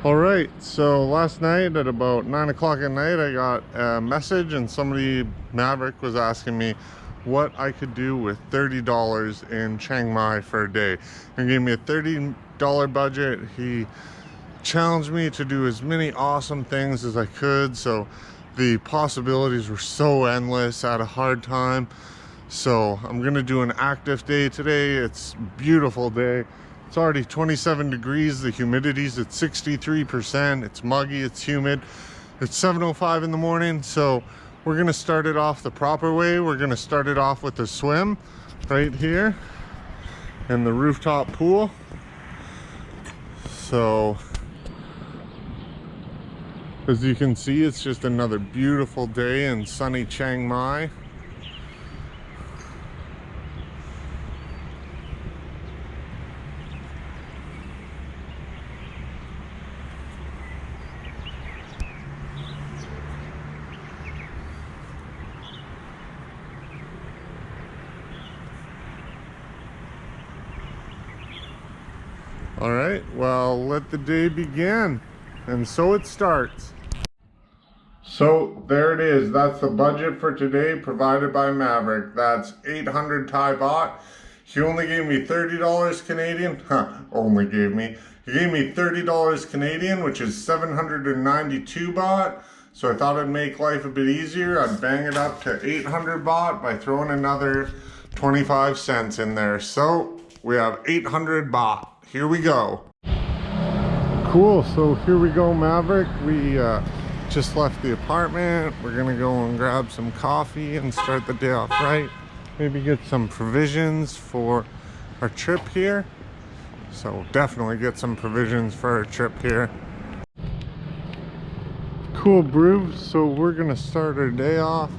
All right, so last night at about 9 o'clock at night, I got a message and Maverick was asking me what I could do with $30 in Chiang Mai for a day. He gave me a $30 budget. He challenged me to do as many awesome things as I could, so the possibilities were so endless. I had a hard time. So I'm gonna do an active day today. It's a beautiful day. It's already 27 degrees. The humidity's at 63%. It's muggy, it's humid. It's 7:05 in the morning. So we're gonna start it off the proper way. We're gonna start it off with a swim right here in the rooftop pool. So as you can see, it's just another beautiful day in sunny Chiang Mai. All right, well, let the day begin. And so it starts. So there it is. That's the budget for today provided by Maverick. That's 800 Thai baht. He only gave me $30 Canadian. Only gave me. He gave me $30 Canadian, which is 792 baht. So I thought it'd make life a bit easier. I'd bang it up to 800 baht by throwing another 25 cents in there. So we have 800 baht. Here we go. Cool, so here we go, Maverick. We just left the apartment. We're gonna go and grab some coffee and start the day off right. Maybe get some provisions for our trip here. So definitely get some provisions for our trip here. Cool brew, so we're gonna start our day off.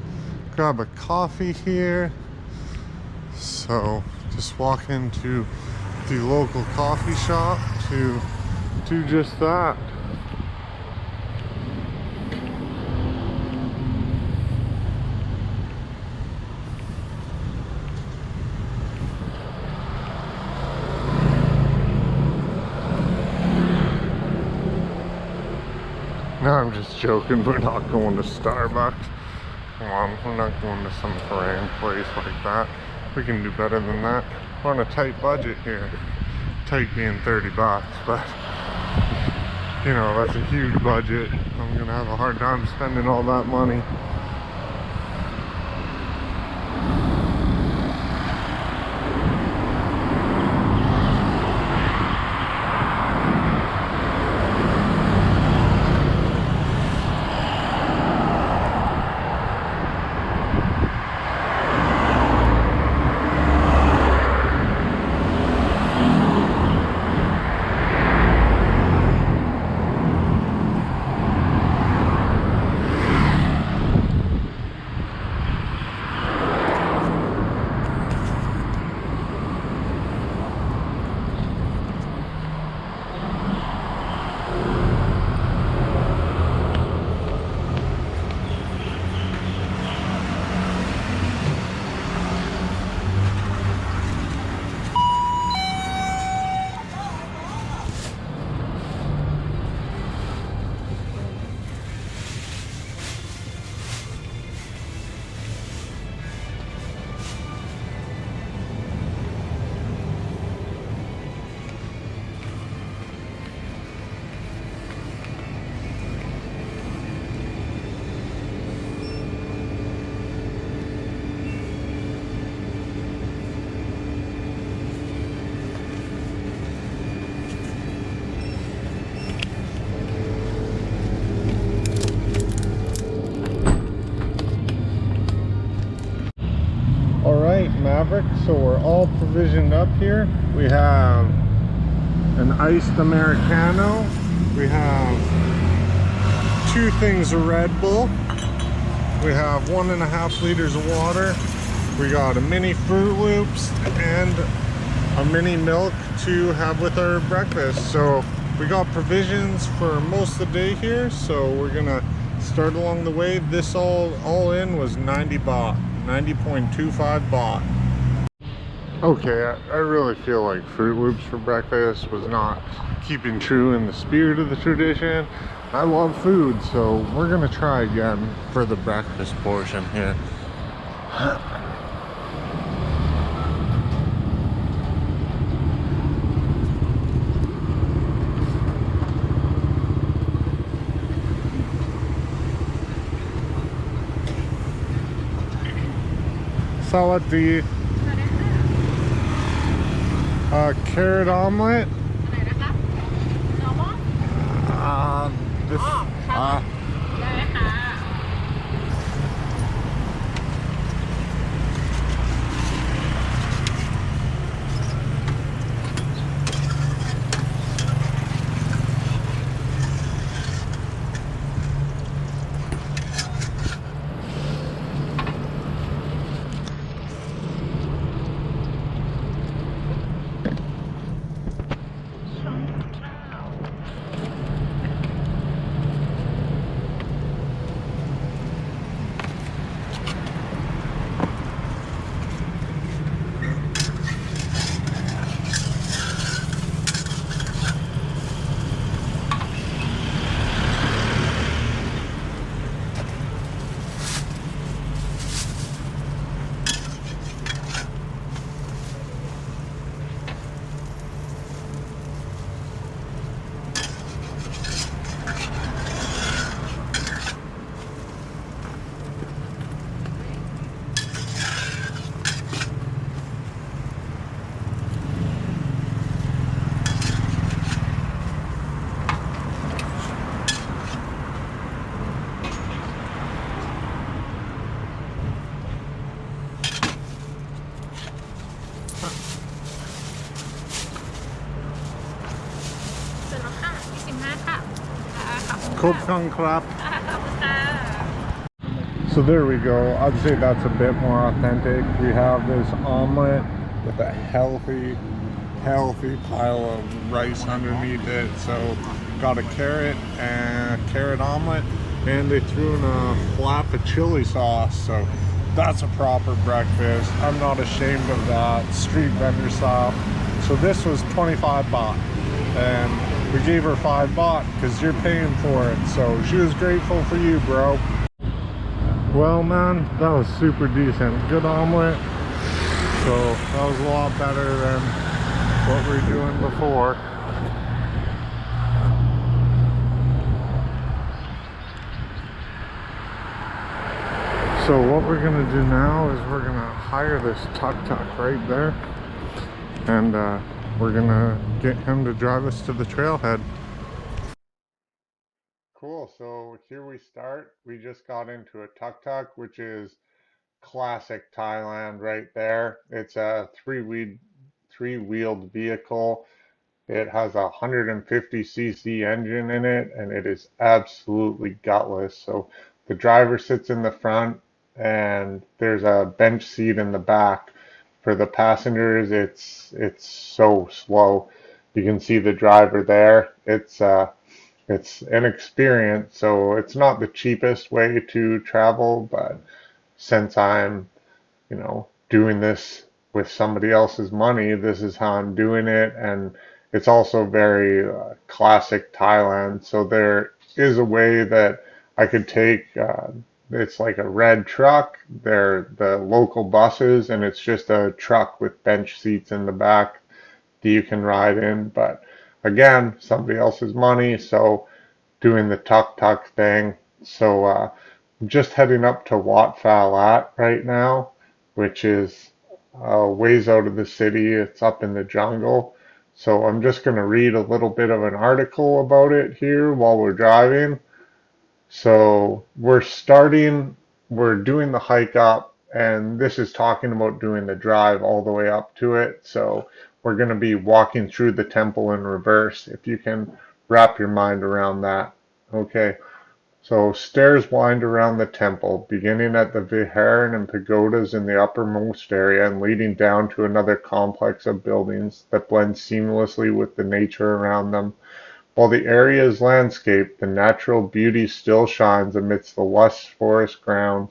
Grab a coffee here. So just walk into the local coffee shop to do just that. No, I'm just joking. We're not going to Starbucks. Come on, we're not going to some foreign place like that. We can do better than that. We're on a tight budget here. Tight being 30 bucks, but you know, that's a huge budget. I'm gonna have a hard time spending all that money. Maverick, so we're all provisioned up here. We have an iced Americano. We have 2 things of Red Bull. We have 1.5 liters of water. We got a mini Fruit Loops and a mini milk to have with our breakfast. So we got provisions for most of the day here. So we're gonna start along the way. This all in was 90 baht, 90.25 baht. Okay, I really feel like Fruit Loops for breakfast was not keeping true in the spirit of the tradition. I love food, so we're gonna try again for the breakfast portion here. Salad, carrot omelet. This, So there we go. I'd say that's a bit more authentic. We have this omelet with a healthy pile of rice underneath it. So got a carrot and carrot omelet, and they threw in a flap of chili sauce. So that's a proper breakfast. I'm not ashamed of that. Street vendor style. So this was 25 baht, and we gave her 5 baht because you're paying for it. So she was grateful for you, bro. Well, man, that was super decent. Good omelet. So that was a lot better than what we were doing before. So what we're gonna do now is we're gonna hire this tuk-tuk right there, and we're gonna get him to drive us to the trailhead. Cool, so here we start. We just got into a tuk-tuk, which is classic Thailand right there. It's a three-wheeled vehicle. It has a 150cc engine in it, and it is absolutely gutless. So the driver sits in the front, and there's a bench seat in the back. For the passengers, it's so slow. You can see the driver there. It's an experience, so it's not the cheapest way to travel, but since I'm, doing this with somebody else's money, this is how I'm doing it, and it's also very classic Thailand. So there is a way that I could take, it's like a red truck. They're the local buses, and it's just a truck with bench seats in the back that you can ride in. But again, somebody else's money, so doing the tuk-tuk thing. So I'm just heading up to Wat Phra Lat right now, which is ways out of the city. It's up in the jungle. So I'm just going to read a little bit of an article about it here while we're driving. So we're doing the hike up, and this is talking about doing the drive all the way up to it. So we're going to be walking through the temple in reverse, if you can wrap your mind around that. Okay. So stairs wind around the temple, beginning at the viharan and pagodas in the uppermost area and leading down to another complex of buildings that blend seamlessly with the nature around them. While the area is landscaped, the natural beauty still shines amidst the lush forest ground.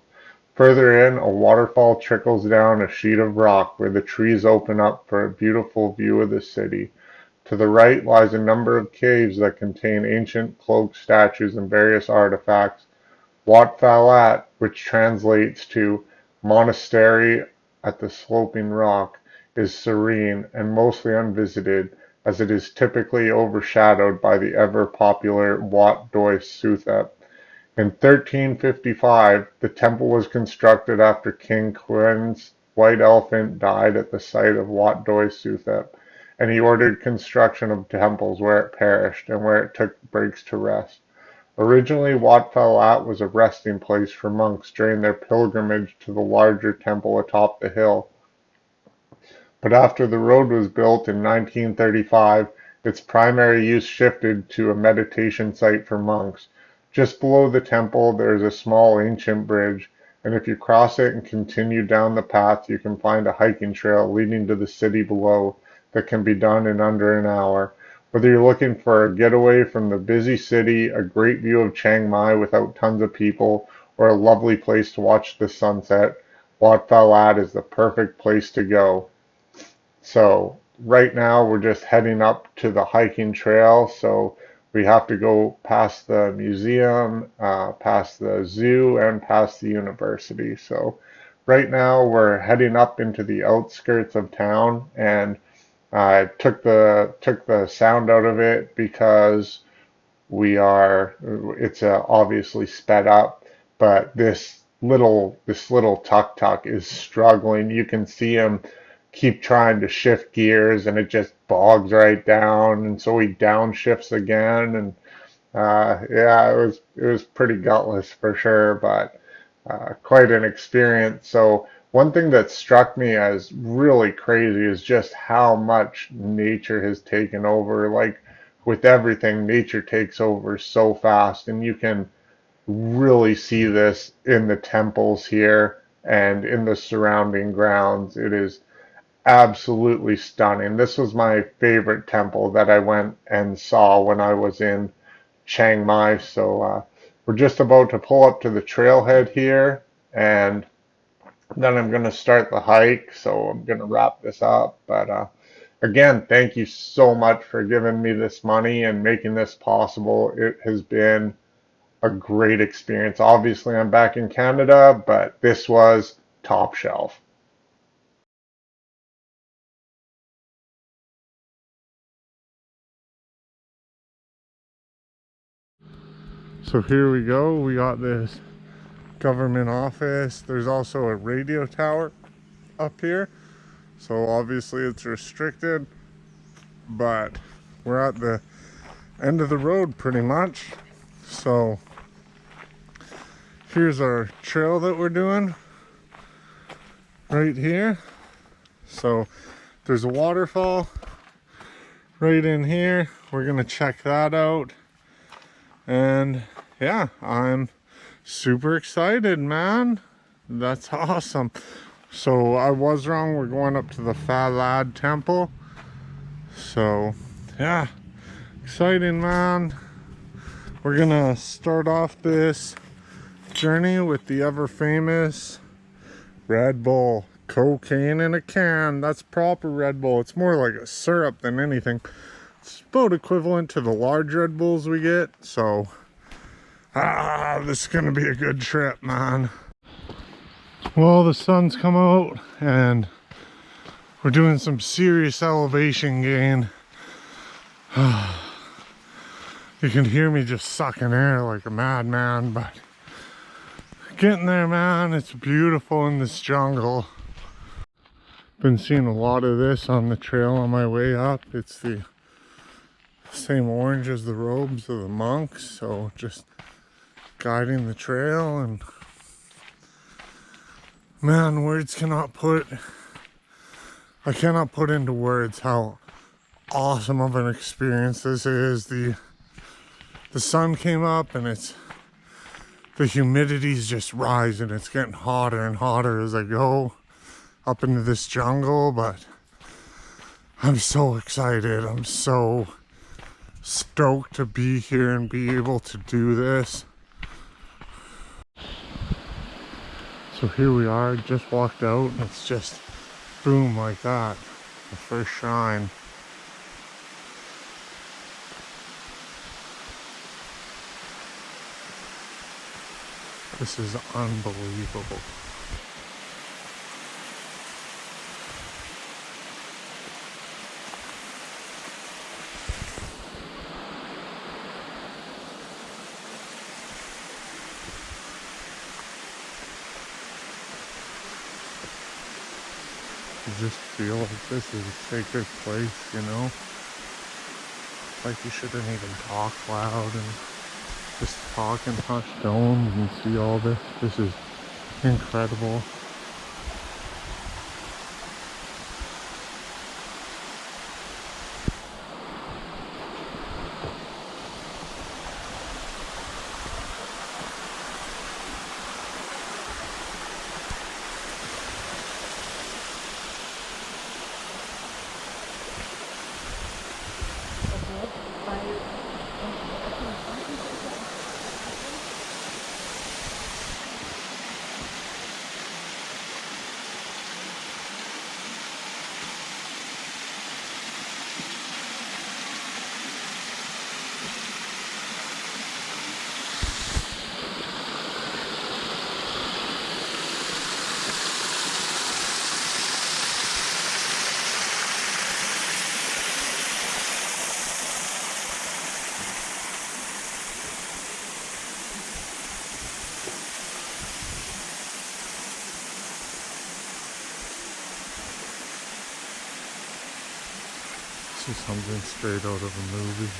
Further in, a waterfall trickles down a sheet of rock where the trees open up for a beautiful view of the city. To the right lies a number of caves that contain ancient cloak statues and various artifacts. Wat Phalat, which translates to "monastery at the sloping rock," is serene and mostly unvisited, as it is typically overshadowed by the ever-popular Wat Doi Suthep. In 1355, the temple was constructed after King Khuen's white elephant died at the site of Wat Doi Suthep, and he ordered construction of temples where it perished and where it took breaks to rest. Originally, Wat Phalat was a resting place for monks during their pilgrimage to the larger temple atop the hill. But after the road was built in 1935, its primary use shifted to a meditation site for monks. Just below the temple, there is a small ancient bridge, and if you cross it and continue down the path, you can find a hiking trail leading to the city below that can be done in under an hour. Whether you're looking for a getaway from the busy city, a great view of Chiang Mai without tons of people, or a lovely place to watch the sunset, Wat Phalat is the perfect place to go. So right now we're just heading up to the hiking trail. So we have to go past the museum, past the zoo, and past the university. So right now we're heading up into the outskirts of town, and I took the sound out of it because it's obviously sped up, but this little tuk-tuk is struggling. You can see him keep trying to shift gears and it just bogs right down, and so he downshifts again, and yeah, it was pretty gutless for sure, but quite an experience. So one thing that struck me as really crazy is just how much nature has taken over. Like with everything, nature takes over so fast, and you can really see this in the temples here and in the surrounding grounds. It is absolutely stunning. This was my favorite temple that I went and saw when I was in Chiang Mai. So we're just about to pull up to the trailhead here, and then I'm going to start the hike. So I'm going to wrap this up. But again, thank you so much for giving me this money and making this possible. It has been a great experience. Obviously, I'm back in Canada, but this was top shelf. So here we go. We got this government office. There's also a radio tower up here. So obviously it's restricted, but we're at the end of the road pretty much. So here's our trail that we're doing right here. So there's a waterfall right in here. We're gonna check that out. And yeah, I'm super excited, man. That's awesome. So I was wrong. We're going up to the Phalad temple. So yeah, exciting, man. We're gonna start off this journey with the ever famous Red Bull. Cocaine in a can. That's proper Red Bull. It's more like a syrup than anything. It's about equivalent to the large Red Bulls we get. So this is gonna be a good trip, man. Well, the sun's come out and we're doing some serious elevation gain. You can hear me just sucking air like a madman, but getting there, man. It's beautiful in this jungle. Been seeing a lot of this on the trail on my way up. It's the same orange as the robes of the monks, so just guiding the trail. And man, I cannot put into words how awesome of an experience this is. The sun came up and the humidity's just rising. It's getting hotter and hotter as I go up into this jungle, but I'm so excited. I'm so stoked to be here and be able to do this. So here we are, just walked out, and it's just boom like that, the first shrine. This is unbelievable. You just feel like this is a sacred place, you know? Like you shouldn't even talk loud and just talk in hushed tones and see all this. This is incredible. This is something straight out of a movie.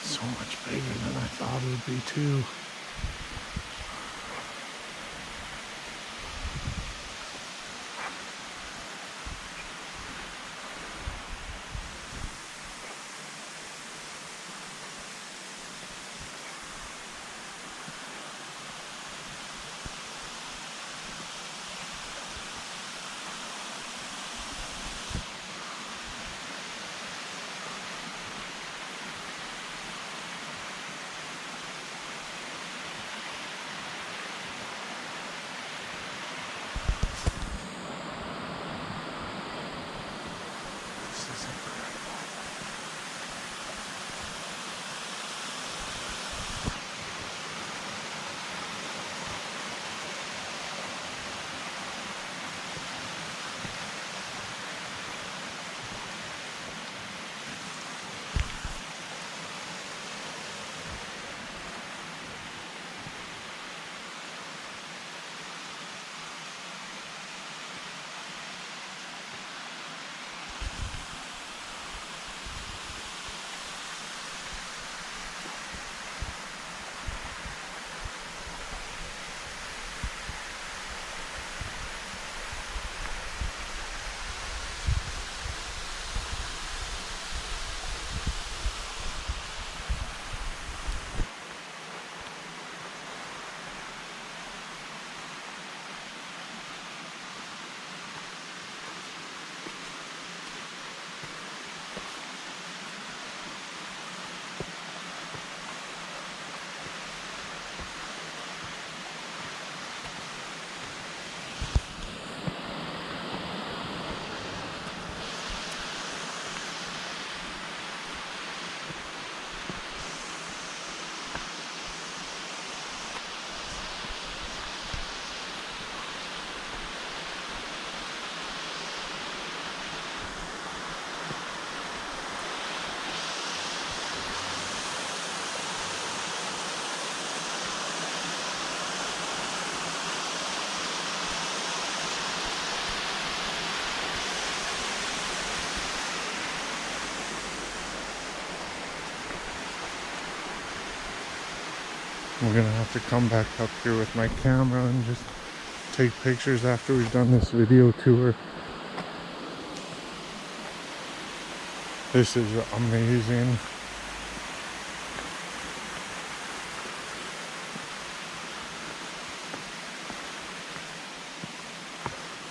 So much bigger than I thought it would be too. We're gonna have to come back up here with my camera and just take pictures after we've done this video tour. This is amazing.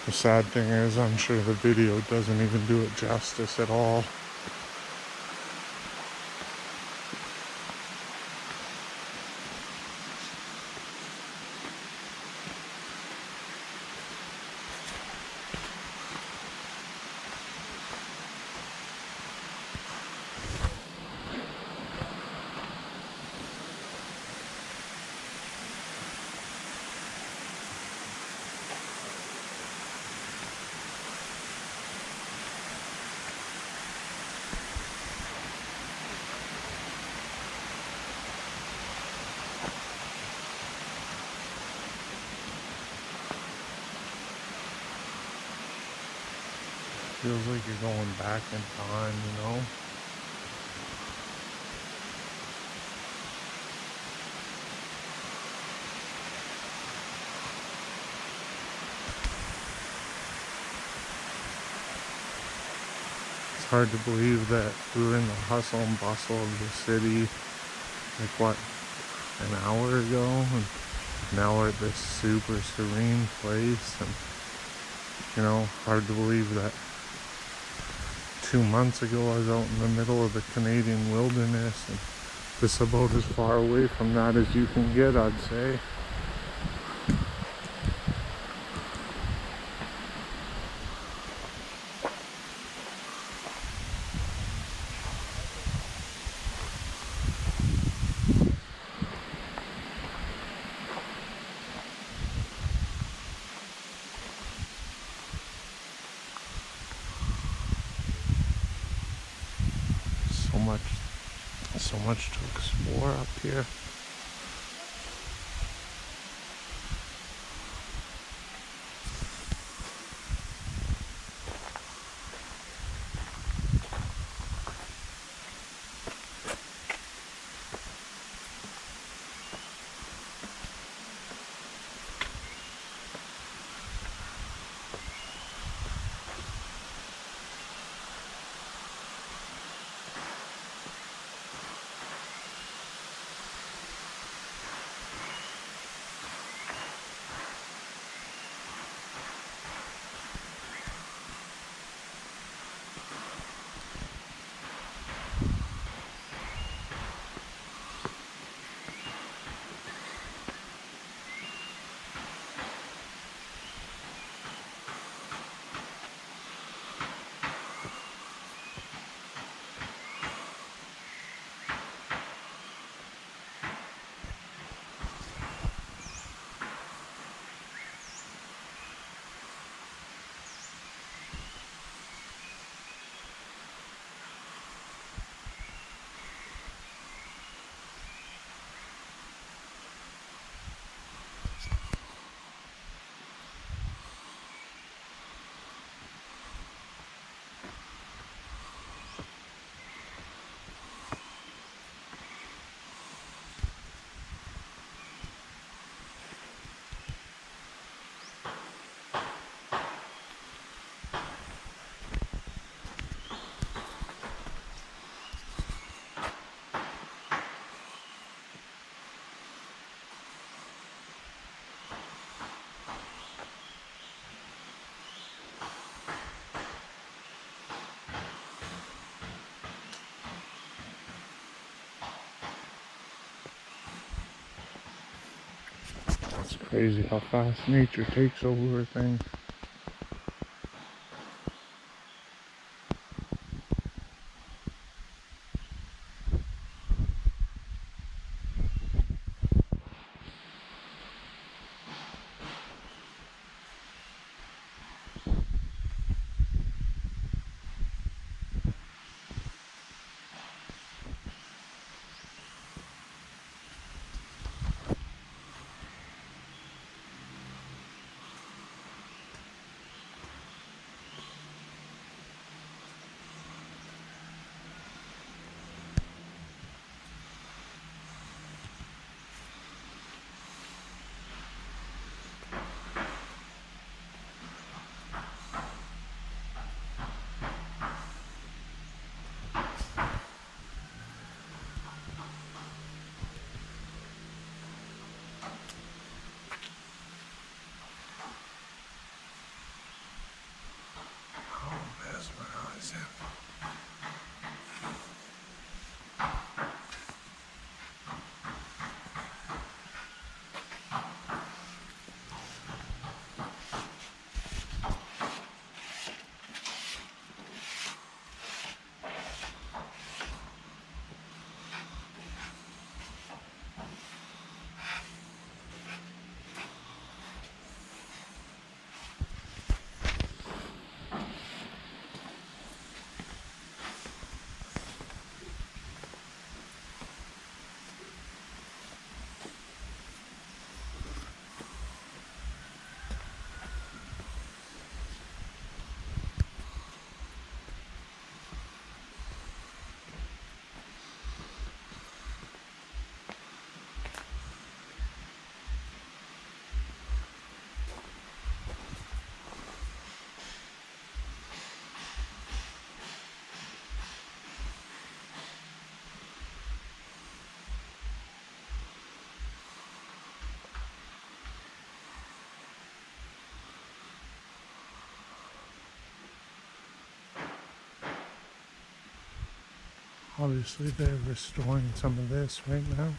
The sad thing is, I'm sure the video doesn't even do it justice at all. Feels like you're going back in time, you know? It's hard to believe that we were in the hustle and bustle of the city, like what, an hour ago? And now we're at this super serene place, and you know, hard to believe that 2 months ago I was out in the middle of the Canadian wilderness, and this is about as far away from that as you can get, I'd say. So much to explore up here. It's crazy how fast nature takes over things. Obviously they're restoring some of this right now.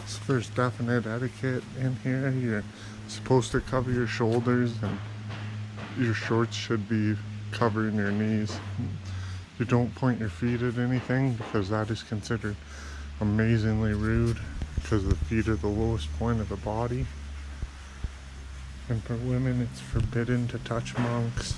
So there's definite etiquette in here. You're supposed to cover your shoulders and your shorts should be covering your knees. You don't point your feet at anything because that is considered amazingly rude because the feet are the lowest point of the body. And for women, it's forbidden to touch monks.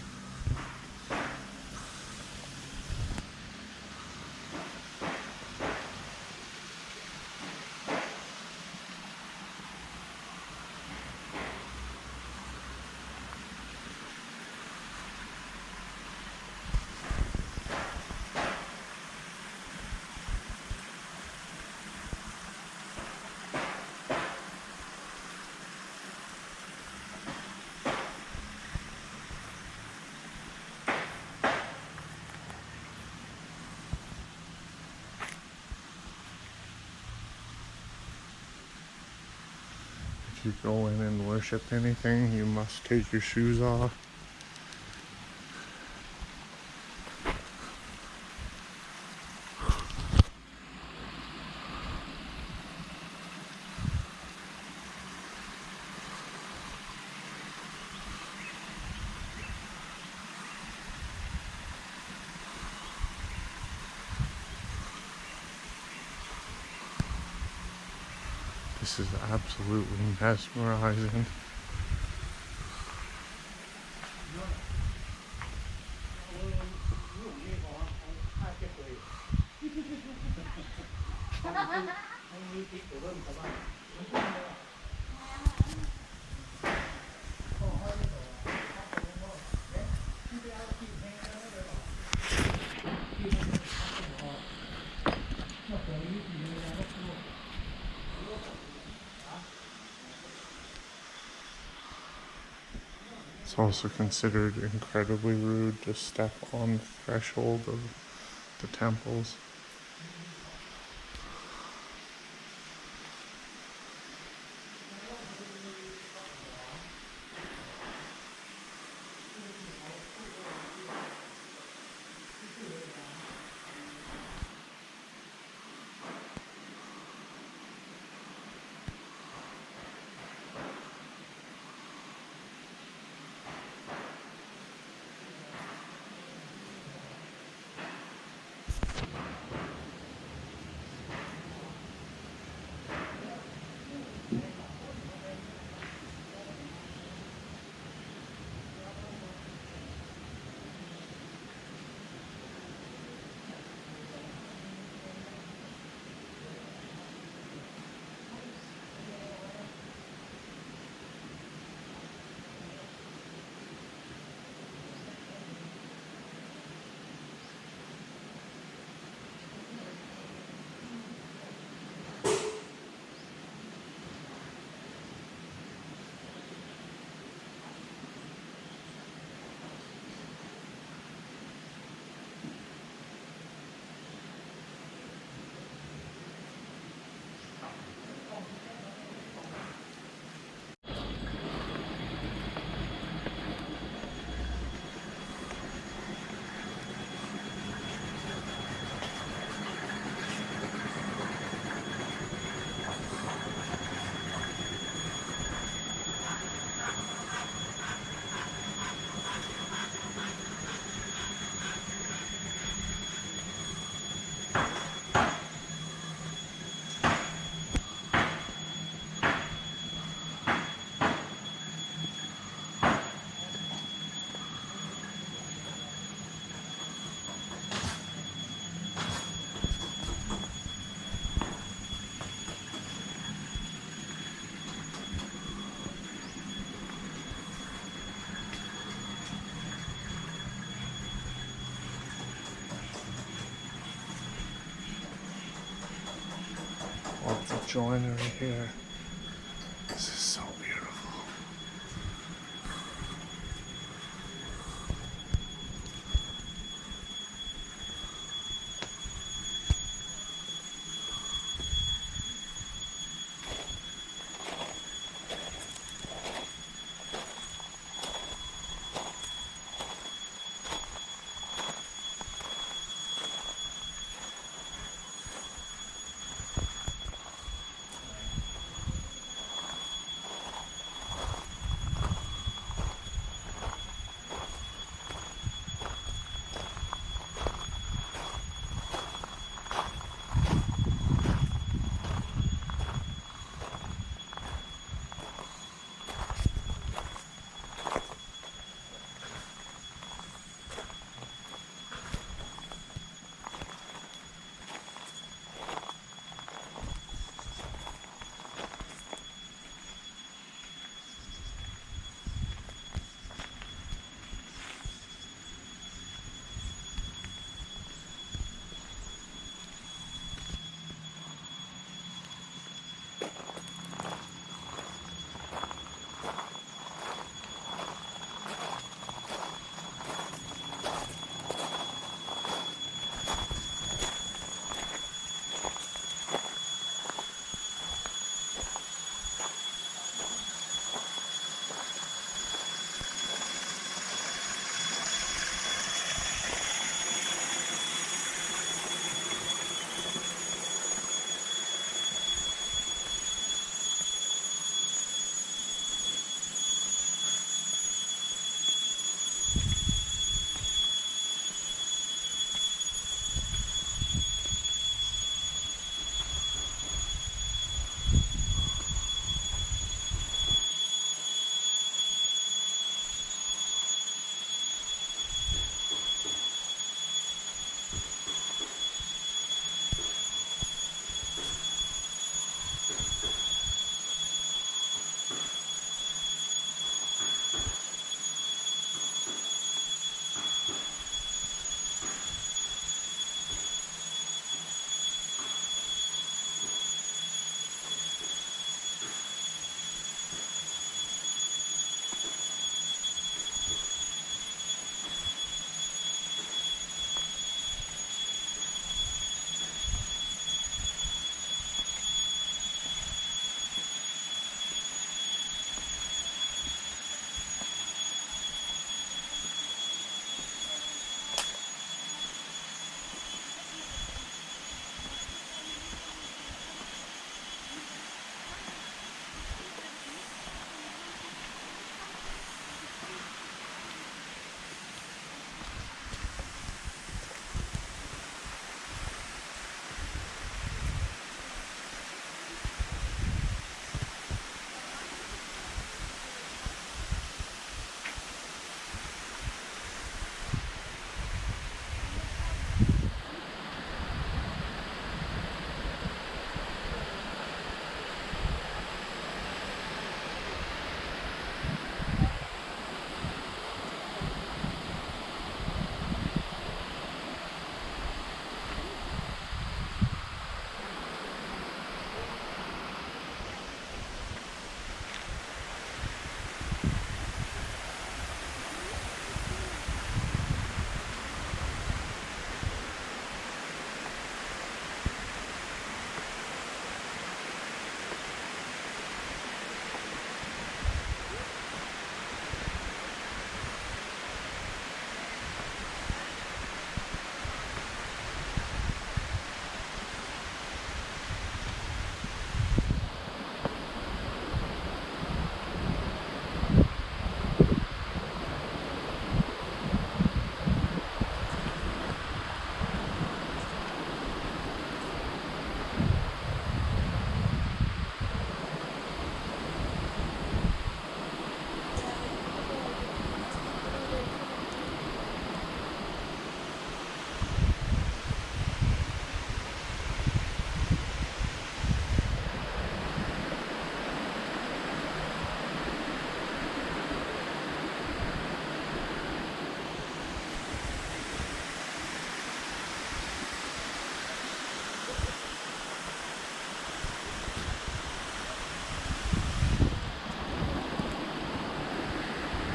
If you go in and worship anything, you must take your shoes off. This is absolutely mesmerizing. It's also considered incredibly rude to step on the threshold of the temples. Lots of joinery here. This is so beautiful.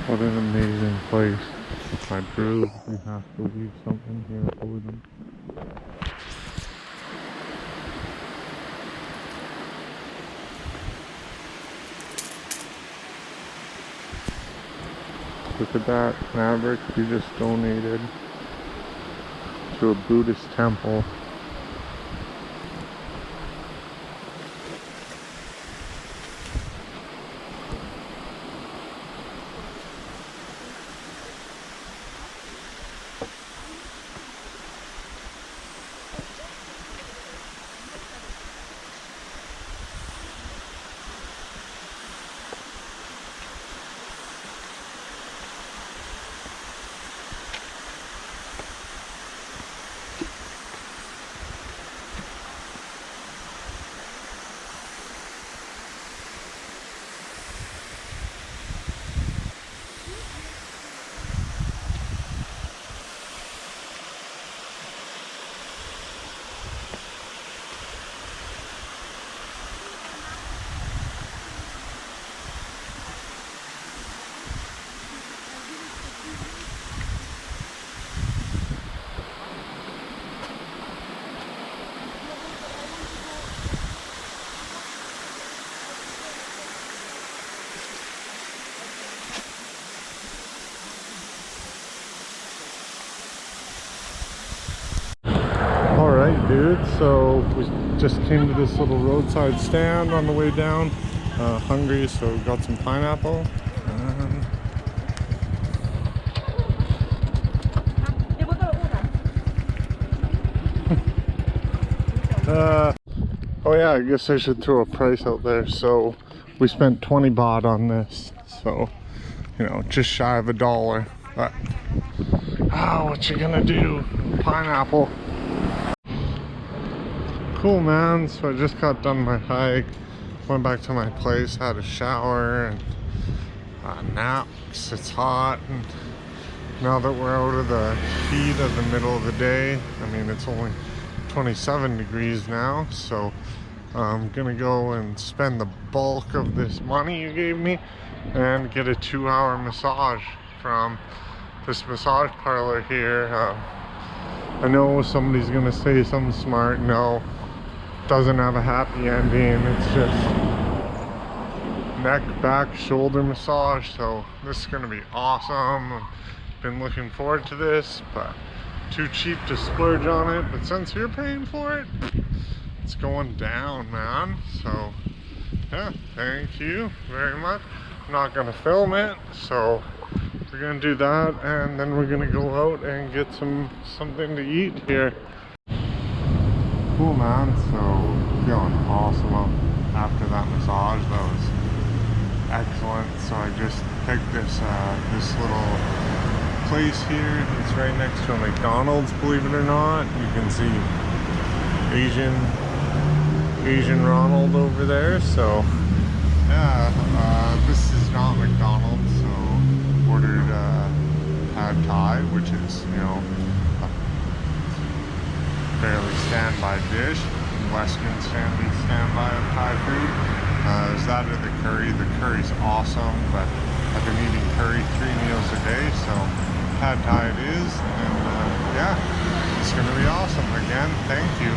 What an amazing place. I drew. We have to leave something here for them. Look at that, Maverick. You just donated to a Buddhist temple. Alright dude, so we just came to this little roadside stand on the way down. Hungry, so we got some pineapple. Oh yeah, I guess I should throw a price out there. So we spent 20 baht on this. So, you know, just shy of $1. But, what you gonna do? Pineapple. Cool, man. So I just got done my hike. Went back to my place, had a shower, and a nap 'cause it's hot. And now that we're out of the heat of the middle of the day, I mean, it's only 27 degrees now, so I'm gonna go and spend the bulk of this money you gave me and get a 2-hour massage from this massage parlor here. I know somebody's gonna say something smart. No, doesn't have a happy ending. It's just neck, back, shoulder massage. So this is gonna be awesome. Been looking forward to this, but too cheap to splurge on it. But since you're paying for it, it's going down, man. So yeah, thank you very much. I'm not gonna film it, so we're gonna do that, and then we're gonna go out and get something to eat here. Cool, man. So feeling awesome after that massage. That was excellent. So I just picked this little place here. It's right next to a McDonald's, believe it or not. You can see Asian Ronald over there. So yeah, this is not McDonald's. So ordered pad thai, which is, you know, a fairly standby dish, Western standby of Thai food. Is that or the curry? The curry's awesome, but I've been eating curry 3 meals a day, so pad thai it is, and yeah, it's gonna be awesome. Again, thank you.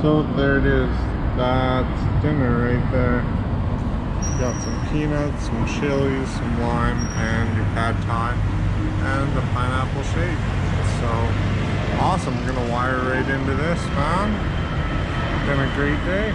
So there it is. That's dinner right there. Got some peanuts, some chilies, some lime, and your pad thai, and the pineapple shake. So awesome. I'm gonna wire right into this, man. Been a great day.